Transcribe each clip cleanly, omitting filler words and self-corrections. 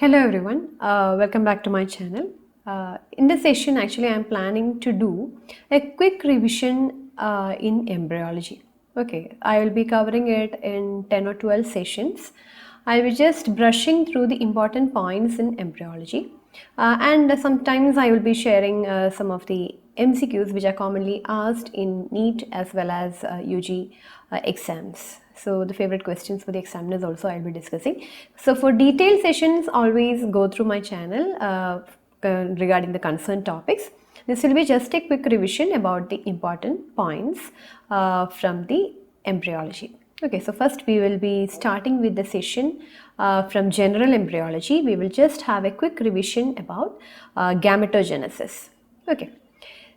Hello everyone, welcome back to my channel. In this session actually I am planning to do a quick revision in embryology. Okay, I will be covering it in 10 or 12 sessions. I will be just brushing through the important points in embryology and sometimes I will be sharing some of the MCQs which are commonly asked in NEET as well as UG exams. So the favorite questions for the examiners also I'll be discussing. So for detailed sessions, always go through my channel regarding the concerned topics. This will be just a quick revision about the important points from the embryology. Okay, so first we will be starting with the session from general embryology. We will just have a quick revision about gametogenesis. Okay.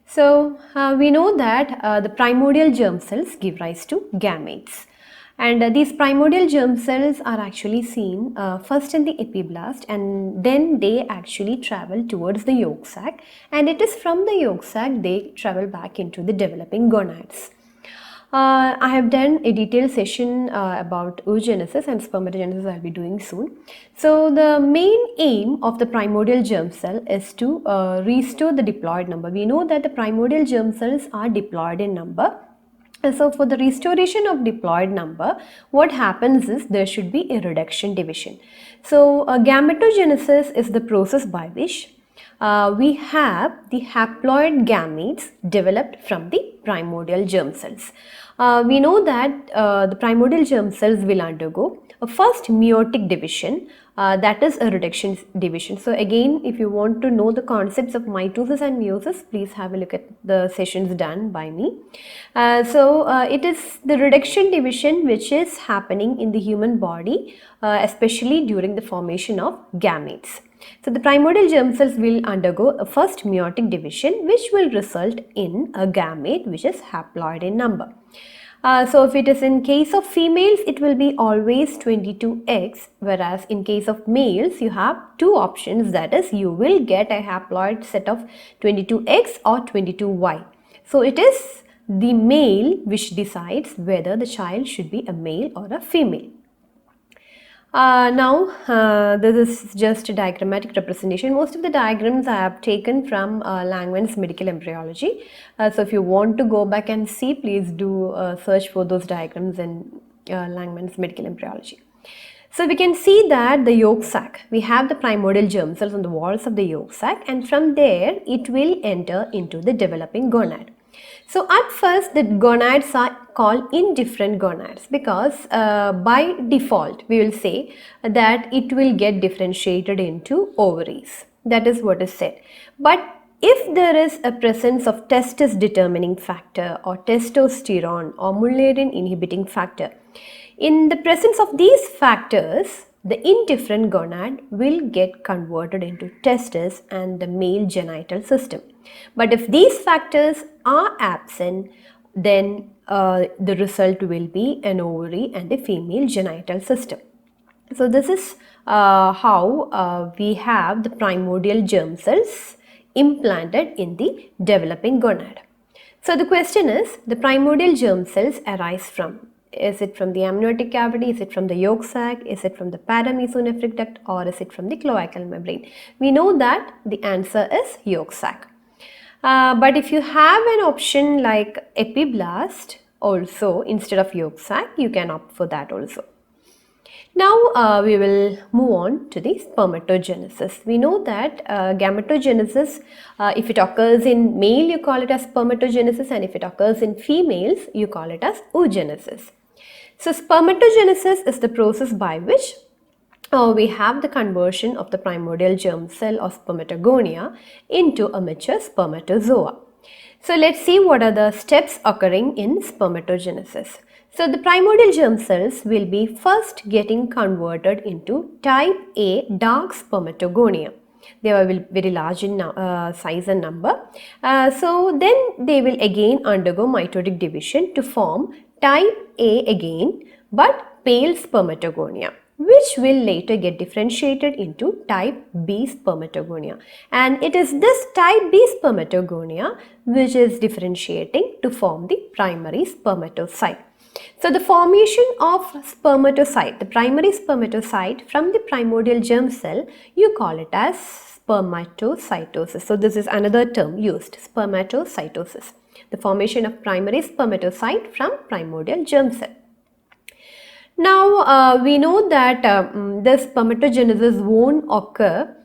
So we know that the primordial germ cells give rise to gametes. And these primordial germ cells are actually seen first in the epiblast and then they actually travel towards the yolk sac, and it is from the yolk sac they travel back into the developing gonads. I have done a detailed session about oogenesis and spermatogenesis I will be doing soon. So the main aim of the primordial germ cell is to restore the diploid number. We know that the primordial germ cells are diploid in number. So for the restoration of diploid number, what happens is there should be a reduction division. So gametogenesis is the process by which we have the haploid gametes developed from the primordial germ cells. We know that the primordial germ cells will undergo a first meiotic division, that is a reduction division. So again, if you want to know the concepts of mitosis and meiosis, please have a look at the sessions done by me. It is the reduction division which is happening in the human body, especially during the formation of gametes. So the primordial germ cells will undergo a first meiotic division which will result in a gamete which is haploid in number. So if it is in case of females, it will be always 22 eggs, whereas in case of males, you have two options, that is you will get a haploid set of 22 X or 22 Y. So it is the male which decides whether the child should be a male or a female. This is just a diagrammatic representation. Most of the diagrams I have taken from Langman's Medical Embryology. So if you want to go back and see, please do search for those diagrams in Langman's Medical Embryology. So we can see that the yolk sac, we have the primordial germ cells on the walls of the yolk sac, and from there it will enter into the developing gonad. So at first the gonads are called indifferent gonads because by default we will say that it will get differentiated into ovaries. That is what is said. But if there is a presence of testis determining factor or testosterone or Mullerian inhibiting factor, in the presence of these factors, the indifferent gonad will get converted into testis and the male genital system. But if these factors are absent, then the result will be an ovary and a female genital system. So this is how we have the primordial germ cells implanted in the developing gonad. So the question is, the primordial germ cells arise from? Is it from the amniotic cavity? Is it from the yolk sac? Is it from the paramesonephric duct? Or is it from the cloacal membrane? We know that the answer is yolk sac. But if you have an option like epiblast also instead of yolk sac, you can opt for that also. Now we will move on to the spermatogenesis. We know that gametogenesis, if it occurs in male, you call it as spermatogenesis, and if it occurs in females, you call it as oogenesis. So spermatogenesis is the process by which we have the conversion of the primordial germ cell or spermatogonia into a mature spermatozoa. So let's see what are the steps occurring in spermatogenesis. So the primordial germ cells will be first getting converted into type A dark spermatogonia. They are very large in size and number. So then they will again undergo mitotic division to form type A again, but pale spermatogonia, which will later get differentiated into type B spermatogonia. And it is this type B spermatogonia which is differentiating to form the primary spermatocyte. So the formation of spermatocyte, the primary spermatocyte from the primordial germ cell, you call it as spermatocytosis. So this is another term used, spermatocytosis, the formation of primary spermatocyte from primordial germ cell. Now we know that the spermatogenesis won't occur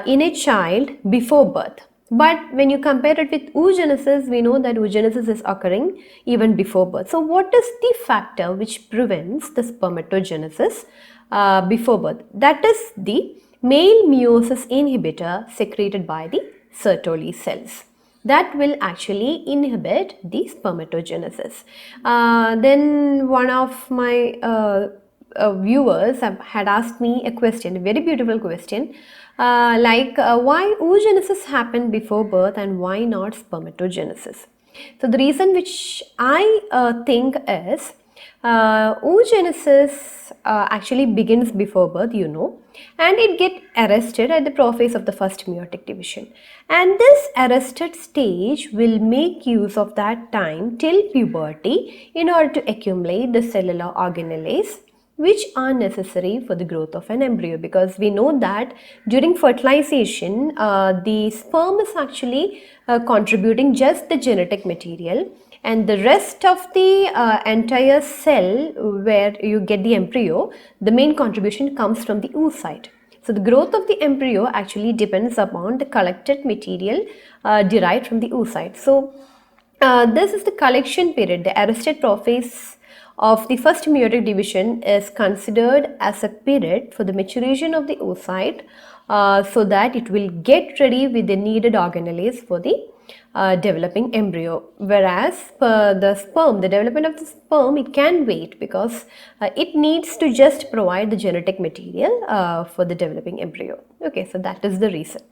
in a child before birth. But when you compare it with oogenesis, we know that oogenesis is occurring even before birth. So what is the factor which prevents the spermatogenesis before birth? That is the male meiosis inhibitor secreted by the Sertoli cells. That will actually inhibit the spermatogenesis. Then one of my viewers had asked me a question, a very beautiful question, why oogenesis happened before birth and why not spermatogenesis? So the reason which I think is oogenesis actually begins before birth, you know, and it gets arrested at the prophase of the first meiotic division. And this arrested stage will make use of that time till puberty in order to accumulate the cellular organelles which are necessary for the growth of an embryo, because we know that during fertilization the sperm is actually contributing just the genetic material, and the rest of the entire cell where you get the embryo, the main contribution comes from the oocyte. So the growth of the embryo actually depends upon the collected material derived from the oocyte. So this is the collection period. The arrested prophase of the first meiotic division is considered as a period for the maturation of the oocyte so that it will get ready with the needed organelles for the developing embryo. Whereas the sperm, the development of the sperm, it can wait because it needs to just provide the genetic material for the developing embryo. Okay, so that is the reason.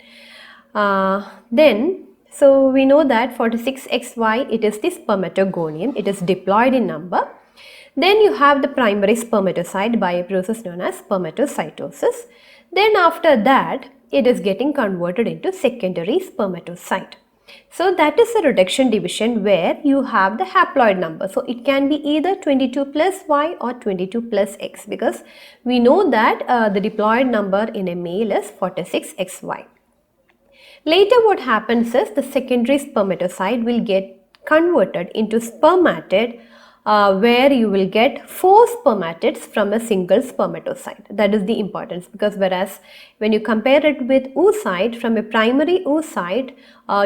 So we know that 46XY, it is the spermatogonium, it is diploid in number. Then you have the primary spermatocyte by a process known as spermatocytosis. Then after that, it is getting converted into secondary spermatocyte. So that is a reduction division where you have the haploid number. So it can be either 22 plus Y or 22 plus X, because we know that the diploid number in a male is 46XY. Later what happens is the secondary spermatocyte will get converted into spermatid where you will get 4 spermatids from a single spermatocyte. That is the importance, because whereas when you compare it with oocyte, from a primary oocyte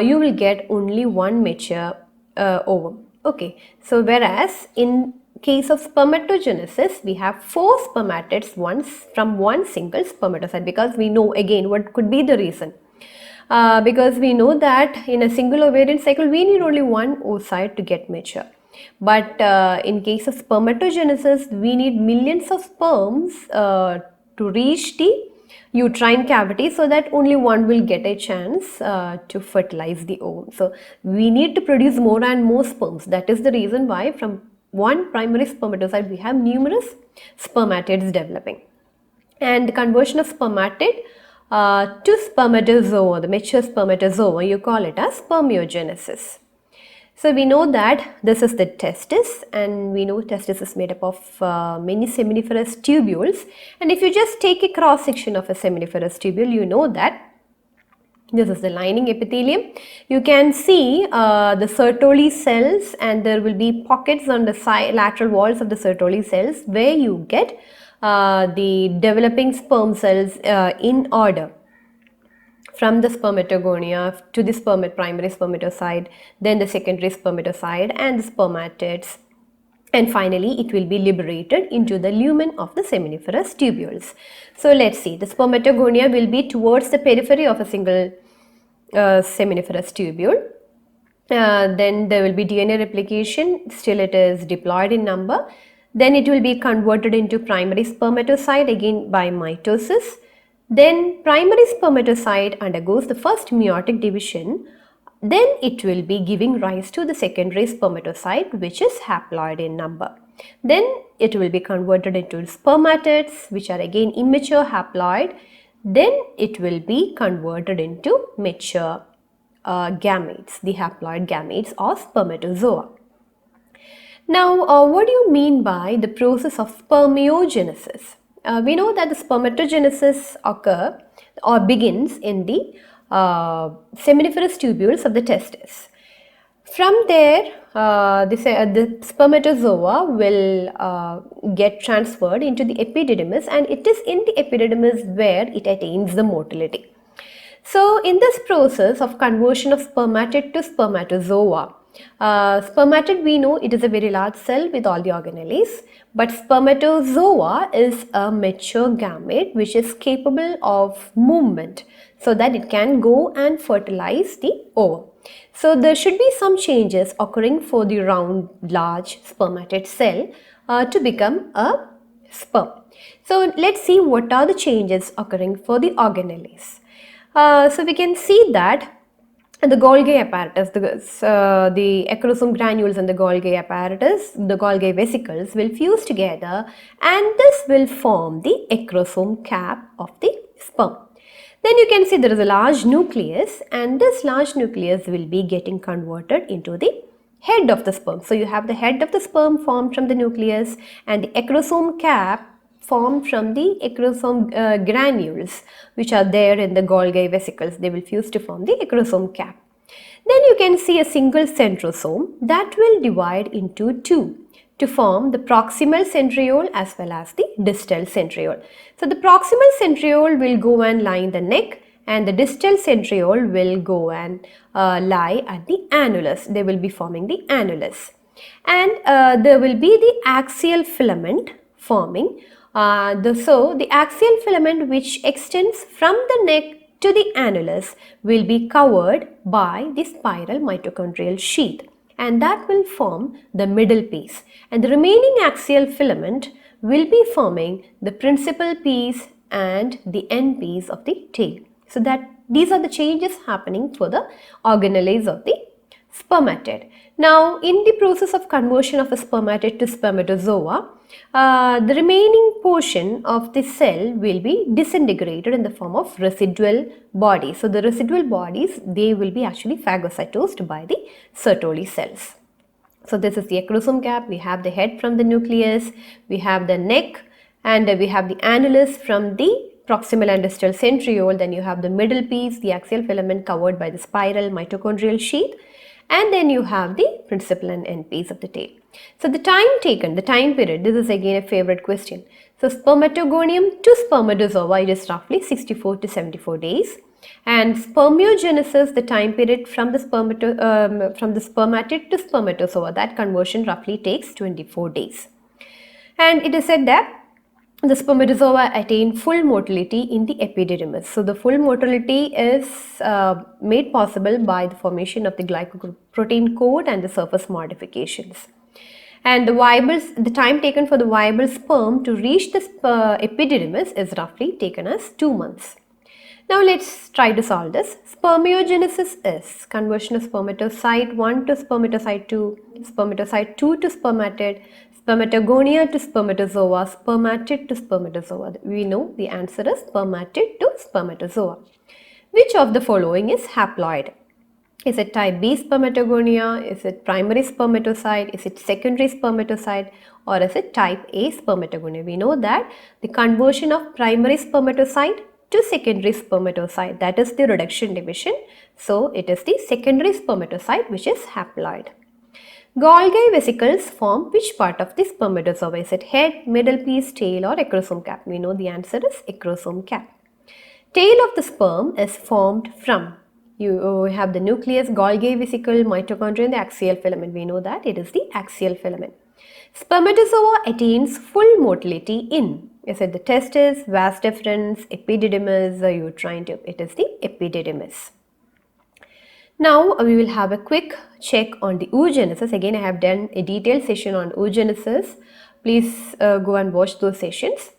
you will get only one mature ovum. Okay, so whereas in case of spermatogenesis we have 4 spermatids from one single spermatocyte, because we know again what could be the reason. Because we know that in a single ovarian cycle we need only one oocyte to get mature. But in case of spermatogenesis, we need millions of sperms to reach the uterine cavity so that only one will get a chance to fertilize the ovum. So we need to produce more and more sperms. That is the reason why from one primary spermatocyte we have numerous spermatids developing. And the conversion of spermatid to spermatozoa, the mature spermatozoa, you call it as spermiogenesis. So we know that this is the testis, and we know testis is made up of many seminiferous tubules, and if you just take a cross section of a seminiferous tubule, you know that this is the lining epithelium. You can see the Sertoli cells, and there will be pockets on the lateral walls of the Sertoli cells where you get the developing sperm cells in order, from the spermatogonia to the primary spermatocyte, then the secondary spermatocyte and the spermatids, and finally it will be liberated into the lumen of the seminiferous tubules. So let's see, the spermatogonia will be towards the periphery of a single seminiferous tubule. Then there will be DNA replication, still it is diploid in number. Then it will be converted into primary spermatocyte again by mitosis. Then primary spermatocyte undergoes the first meiotic division. Then it will be giving rise to the secondary spermatocyte, which is haploid in number. Then it will be converted into spermatids, which are again immature haploid. Then it will be converted into mature gametes, the haploid gametes or spermatozoa. Now, what do you mean by the process of spermiogenesis? We know that the spermatogenesis occur or begins in the seminiferous tubules of the testes. From there, the spermatozoa will get transferred into the epididymis, and it is in the epididymis where it attains the motility. So, in this process of conversion of spermatid to spermatozoa, spermatid, we know it is a very large cell with all the organelles, but spermatozoa is a mature gamete which is capable of movement so that it can go and fertilize the ovum. So, there should be some changes occurring for the round large spermatid cell to become a sperm. So, let's see what are the changes occurring for the organelles. So, we can see that the Golgi apparatus, the acrosome granules and the Golgi apparatus, the Golgi vesicles will fuse together, and this will form the acrosome cap of the sperm. Then you can see there is a large nucleus, and this large nucleus will be getting converted into the head of the sperm. So, you have the head of the sperm formed from the nucleus, and the acrosome cap formed from the acrosome granules which are there in the Golgi vesicles. They will fuse to form the acrosome cap. Then you can see a single centrosome that will divide into two to form the proximal centriole as well as the distal centriole. So, the proximal centriole will go and lie in the neck, and the distal centriole will go and lie at the annulus. They will be forming the annulus. And there will be the axial filament forming. So, the axial filament which extends from the neck to the annulus will be covered by the spiral mitochondrial sheath, and that will form the middle piece, and the remaining axial filament will be forming the principal piece and the end piece of the tail. So, that these are the changes happening for the organelles of the spermatid. Now, in the process of conversion of a spermatid to spermatozoa, the remaining portion of the cell will be disintegrated in the form of residual bodies. So, the residual bodies, they will be actually phagocytosed by the Sertoli cells. So, this is the acrosome cap. We have the head from the nucleus, we have the neck, and we have the annulus from the proximal and distal centriole. Then you have the middle piece, the axial filament covered by the spiral mitochondrial sheath, and then you have the principal and end piece of the tail. So, the time taken, the time period, this is again a favorite question. So, spermatogonium to spermatozoa, it is roughly 64 to 74 days, and spermiogenesis, the time period from the spermatid to spermatozoa, that conversion roughly takes 24 days. And it is said that the spermatozoa attain full motility in the epididymis. So, the full motility is made possible by the formation of the glycoprotein coat and the surface modifications. And the time taken for the viable sperm to reach the epididymis is roughly taken as 2 months. Now, let's try to solve this. Spermiogenesis is conversion of spermatocyte 1 to spermatocyte 2, spermatocyte 2 to spermatid, spermatogonia to spermatozoa, spermatid to spermatozoa. We know the answer is spermatid to spermatozoa. Which of the following is haploid? Is it type B spermatogonia? Is it primary spermatocyte? Is it secondary spermatocyte? Or is it type A spermatogonia? We know that the conversion of primary spermatocyte to secondary spermatocyte, that is the reduction division. So, it is the secondary spermatocyte which is haploid. Golgi vesicles form which part of the spermatozoa? Is it head, middle piece, tail, or acrosome cap? We know the answer is acrosome cap. Tail of the sperm is formed from, you have the nucleus, Golgi vesicle, mitochondria, and the axial filament. We know that it is the axial filament. Spermatozoa attains full motility in, is it the testis, vas deferens, epididymis, or uterine tube? It is the epididymis. Now, we will have a quick check on the oogenesis. Again, I have done a detailed session on oogenesis. Please go and watch those sessions.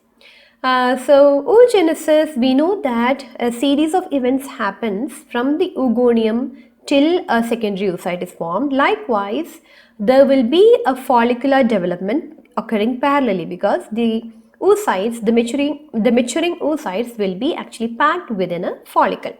So, oogenesis, we know that a series of events happens from the oogonium till a secondary oocyte is formed. Likewise, there will be a follicular development occurring parallelly because the oocytes, the maturing oocytes will be actually packed within a follicle.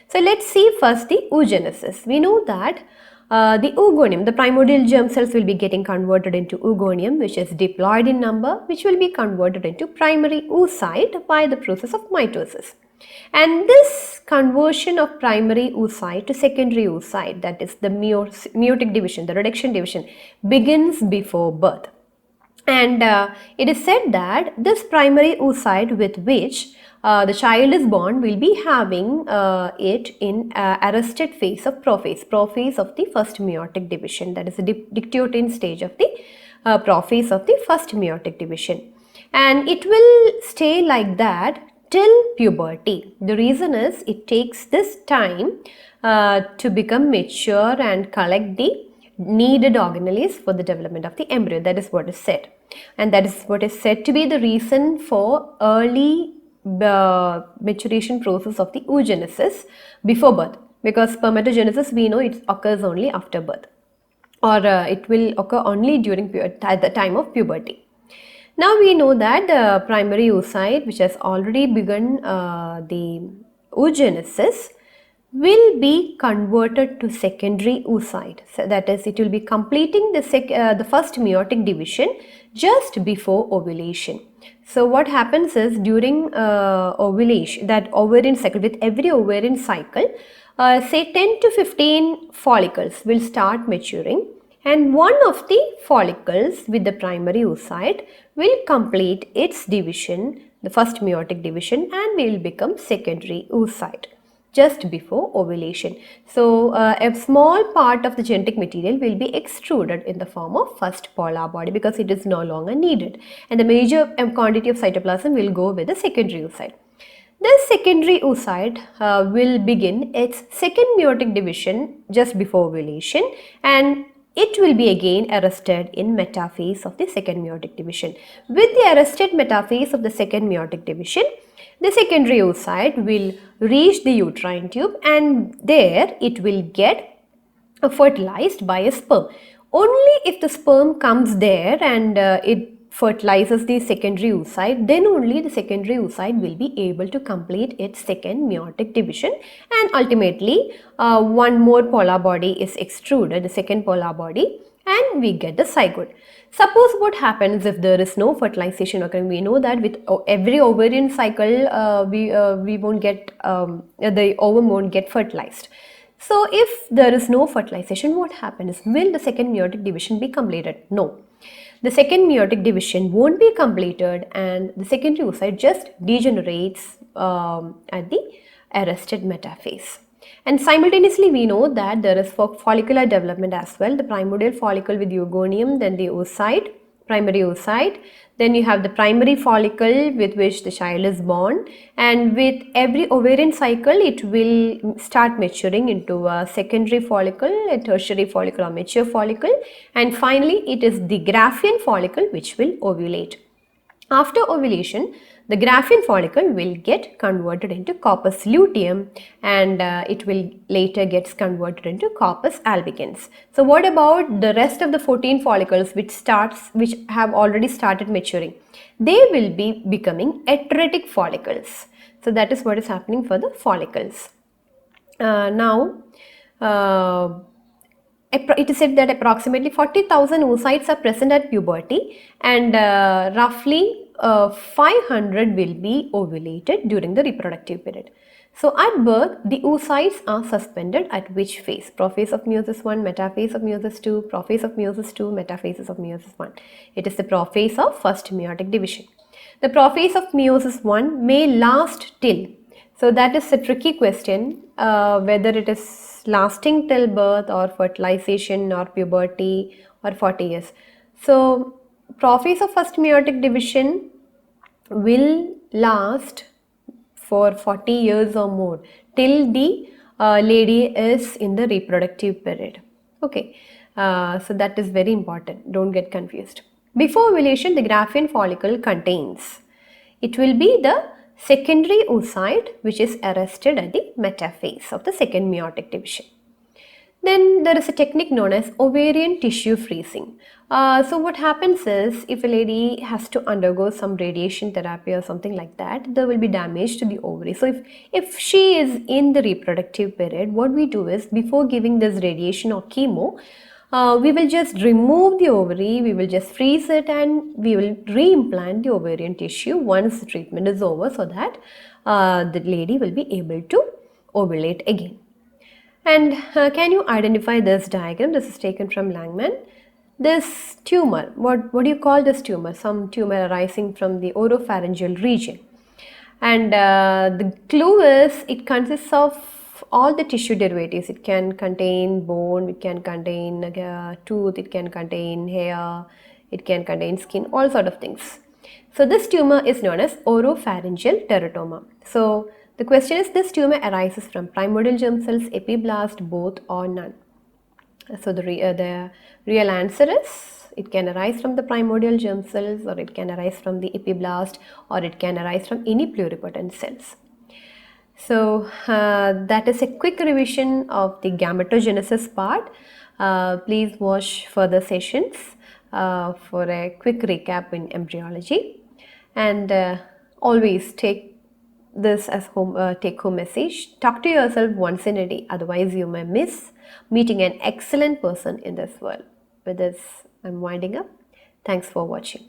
So, let's see first the oogenesis. We know that the oogonium, the primordial germ cells will be getting converted into oogonium, which is diploid in number, which will be converted into primary oocyte by the process of mitosis. And this conversion of primary oocyte to secondary oocyte, that is the meiotic division, the reduction division, begins before birth. And it is said that this primary oocyte with which the child is born will be having it in arrested phase of prophase of the first meiotic division, that is the dictyotin stage of the prophase of the first meiotic division. And it will stay like that till puberty. The reason is it takes this time to become mature and collect the needed organelles for the development of the embryo. That is what is said, and that is what is said to be the reason for early maturation process of the oogenesis before birth, because spermatogenesis we know it occurs only after birth, or it will occur only during at the time of puberty. Now we know that the primary oocyte, which has already begun the oogenesis, will be converted to secondary oocyte. So that is, it will be completing the first meiotic division just before ovulation. So what happens is during ovulation, that ovarian cycle, with every ovarian cycle, say 10 to 15 follicles will start maturing, and one of the follicles with the primary oocyte will complete its division, the first meiotic division, and will become secondary oocyte just before ovulation. So a small part of the genetic material will be extruded in the form of first polar body because it is no longer needed, and the major quantity of cytoplasm will go with the secondary oocyte. This secondary oocyte will begin its second meiotic division just before ovulation, and it will be again arrested in metaphase of the second meiotic division. With the arrested metaphase of the second meiotic division, the secondary oocyte will reach the uterine tube, and there it will get fertilized by a sperm. Only if the sperm comes there and it fertilizes the secondary oocyte, then only the secondary oocyte will be able to complete its second meiotic division, and ultimately one more polar body is extruded, the second polar body, and we get the zygote. Suppose what happens if there is no fertilization occurring? We know that with every ovarian cycle we won't get, the ovum won't get fertilized. So if there is no fertilization, what happens? Will the second meiotic division be completed? No. The second meiotic division won't be completed, and the secondary oocyte just degenerates at the arrested metaphase. And simultaneously we know that there is follicular development as well, the primordial follicle with oogonium, then the oocyte, primary oocyte, then you have the primary follicle with which the child is born, and with every ovarian cycle it will start maturing into a secondary follicle, a tertiary follicle or mature follicle, and finally it is the Graafian follicle which will ovulate. After ovulation, the Graafian follicle will get converted into corpus luteum, and it will later gets converted into corpus albicans. So what about the rest of the 14 follicles which have already started maturing? They will be becoming atretic follicles. So that is what is happening for the follicles. It is said that approximately 40,000 oocytes are present at puberty, and roughly 500 will be ovulated during the reproductive period. So at birth, the oocytes are suspended at which phase? Prophase of meiosis 1, metaphase of meiosis 2, prophase of meiosis 2, metaphases of meiosis 1. It is the prophase of first meiotic division. The prophase of meiosis 1 may last till, so that is a tricky question, whether it is lasting till birth or fertilization or puberty or 40 years. So prophase of first meiotic division will last for 40 years or more till the lady is in the reproductive period. Okay, so that is very important, don't get confused. Before ovulation, the Graafian follicle contains, it will be the secondary oocyte which is arrested at the metaphase of the second meiotic division. Then there is a technique known as ovarian tissue freezing. So what happens is, if a lady has to undergo some radiation therapy or something like that, there will be damage to the ovary. So if she is in the reproductive period, what we do is, before giving this radiation or chemo, we will just remove the ovary, we will just freeze it, and we will reimplant the ovarian tissue once the treatment is over, so that the lady will be able to ovulate again. And can you identify this diagram? This is taken from Langman. This tumor, what do you call this tumor? Some tumor arising from the oropharyngeal region. And the clue is, it consists of all the tissue derivatives. It can contain bone, it can contain tooth, it can contain hair, it can contain skin, all sort of things. So this tumor is known as oropharyngeal teratoma. So the question is, this tumor arises from primordial germ cells, epiblast, both or none. So the real answer is, it can arise from the primordial germ cells, or it can arise from the epiblast, or it can arise from any pluripotent cells. So that is a quick revision of the gametogenesis part. Please watch further sessions for a quick recap in embryology, and always take this as take home message. Talk to yourself once in a day, otherwise you may miss meeting an excellent person in this world. With this, I'm winding up. Thanks for watching.